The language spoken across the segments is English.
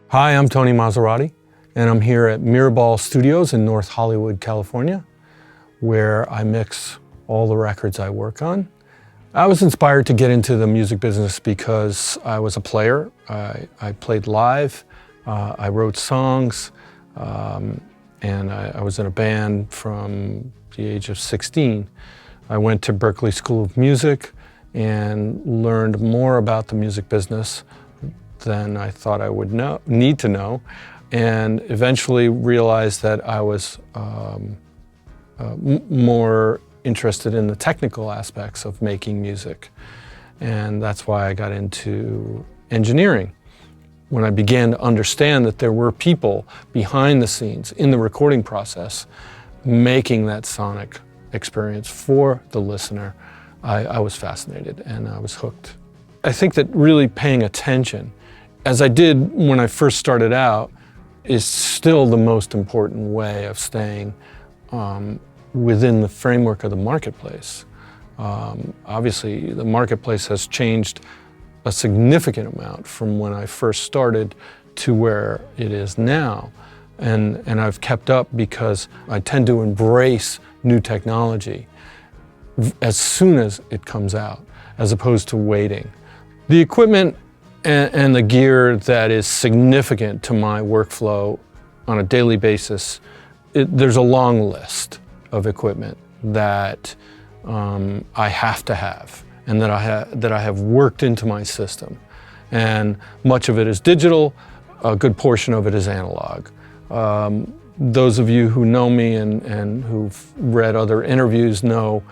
Hi, I'm Tony Maserati, and I'm here at Mirrorball Studios in North Hollywood, California, where I mix all the records I work on. I was inspired to get into the music business because I was a player. I played live, I wrote songs, and I was in a band from the age of 16. I went to Berklee School of Music and learned more about the music business than I thought I would need to know, and eventually realized that I was more interested in the technical aspects of making music. And that's why I got into engineering. When I began to understand that there were people behind the scenes in the recording process making that sonic experience for the listener, I was fascinated and I was hooked. I think that really paying attention, as I did when I first started out, is still the most important way of staying within the framework of the marketplace. Obviously, the marketplace has changed a significant amount from when I first started to where it is now. And I've kept up because I tend to embrace new technology as soon as it comes out, as opposed to waiting. The equipment and the gear that is significant to my workflow on a daily basis, there's a long list of equipment that I have to have and that I have worked into my system. And much of it is digital, a good portion of it is analog. Those of you who know me and who've read other interviews know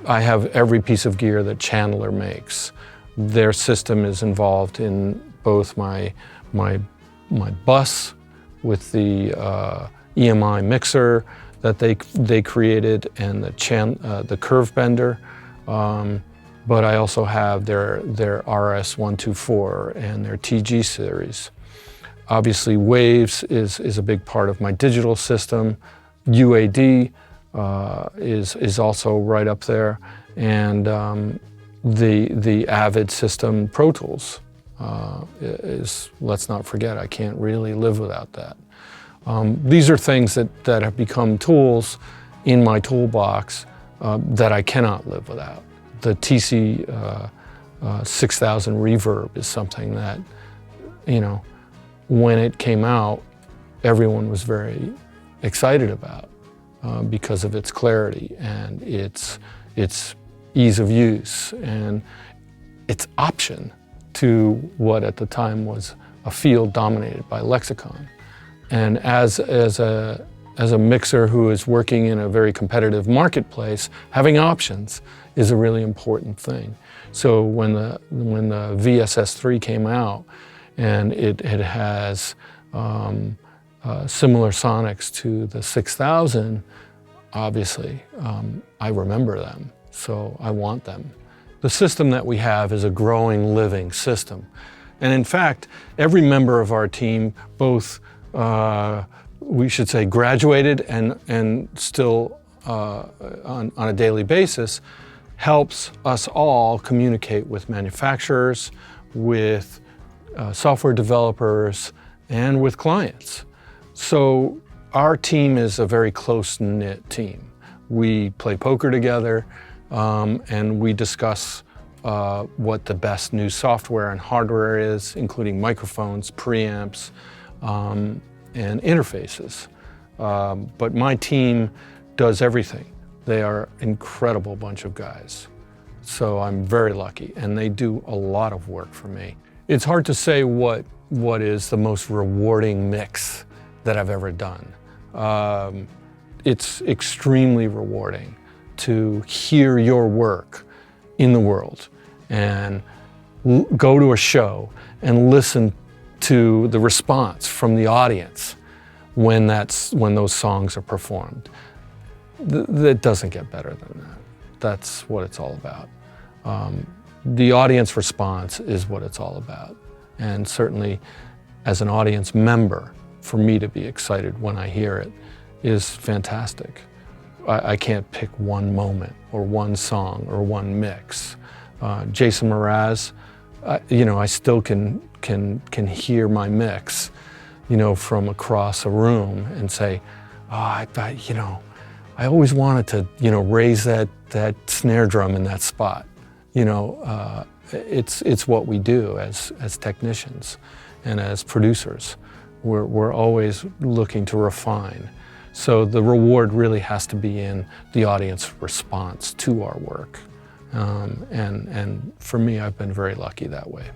I have every piece of gear that Chandler makes. Their system is involved in both my bus with the EMI mixer that they created and the curve bender, but I also have their RS-124 and their TG series. Obviously, Waves is a big part of my digital system. UAD is also right up there, and the Avid system, Pro Tools, is, let's not forget, I can't really live without that. These are things that have become tools in my toolbox that I cannot live without. The TC 6000 reverb is something that, when it came out, everyone was very excited about because of its clarity and its ease of use and its option to what at the time was a field dominated by Lexicon. And as a mixer who is working in a very competitive marketplace, having options is a really important thing. So when the VSS3 came out and it has similar sonics to the 6000, obviously I remember them. So I want them. The system that we have is a growing, living system. And in fact, every member of our team, both, we should say, graduated and still on a daily basis, helps us all communicate with manufacturers, with software developers, and with clients. So our team is a very close-knit team. We play poker together, and we discuss what the best new software and hardware is, including microphones, preamps, and interfaces. But my team does everything. They are an incredible bunch of guys. So I'm very lucky, and they do a lot of work for me. It's hard to say what is the most rewarding mix that I've ever done. It's extremely rewarding to hear your work in the world and go to a show and listen to the response from the audience when those songs are performed. That doesn't get better than that. That's what it's all about. The audience response is what it's all about. And certainly as an audience member, for me to be excited when I hear it is fantastic. I can't pick one moment or one song or one mix. Jason Mraz I still can hear my mix, from across a room and say, oh, I always wanted to, raise that snare drum in that spot. It's what we do as technicians and as producers. We're always looking to refine. So the reward really has to be in the audience response to our work. And for me, I've been very lucky that way.